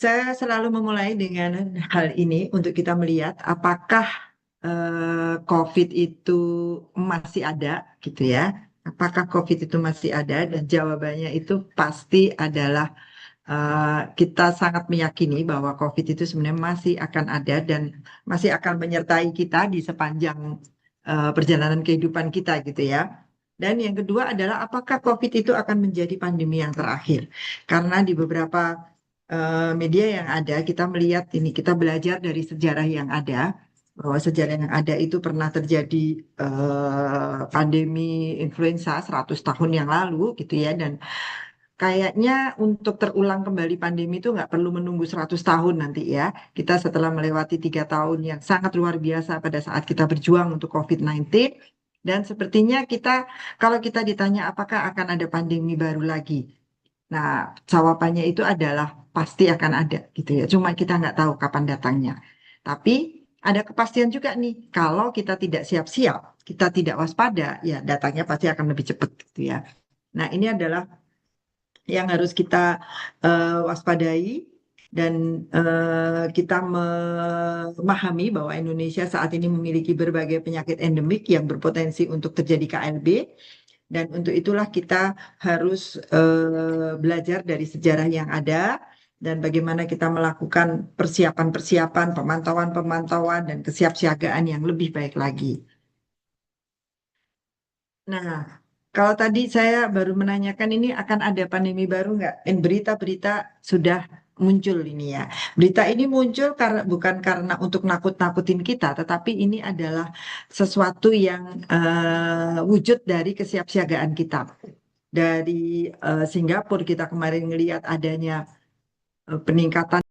Saya selalu memulai dengan hal ini untuk kita melihat apakah COVID itu masih ada, gitu ya. Apakah COVID itu masih ada? Dan jawabannya itu pasti adalah kita sangat meyakini bahwa COVID itu sebenarnya masih akan ada dan masih akan menyertai kita di sepanjang perjalanan kehidupan kita, gitu ya. Dan yang kedua adalah apakah COVID itu akan menjadi pandemi yang terakhir? Karena di beberapa media yang ada, kita melihat ini, kita belajar dari sejarah yang ada, bahwa sejarah yang ada itu pernah terjadi pandemi influenza 100 tahun yang lalu, gitu ya, dan kayaknya untuk terulang kembali pandemi itu nggak perlu menunggu 100 tahun nanti ya. Kita setelah melewati 3 tahun yang sangat luar biasa pada saat kita berjuang untuk COVID-19, dan sepertinya kita, kalau kita ditanya apakah akan ada pandemi baru lagi, nah, jawabannya itu adalah pasti akan ada gitu ya. Cuma kita nggak tahu kapan datangnya. Tapi ada kepastian juga nih, kalau kita tidak siap-siap, kita tidak waspada, ya datangnya pasti akan lebih cepat gitu ya. Nah, ini adalah yang harus kita waspadai dan kita memahami bahwa Indonesia saat ini memiliki berbagai penyakit endemik yang berpotensi untuk terjadi KLB. Dan untuk itulah kita harus belajar dari sejarah yang ada dan bagaimana kita melakukan persiapan-persiapan, pemantauan-pemantauan, dan kesiapsiagaan yang lebih baik lagi. Nah, kalau tadi saya baru menanyakan ini akan ada pandemi baru nggak? Berita-berita sudah muncul ini ya. Berita ini muncul karena bukan karena untuk nakut-nakutin kita, tetapi ini adalah sesuatu yang wujud dari kesiapsiagaan kita. Dari Singapura kita kemarin melihat adanya peningkatan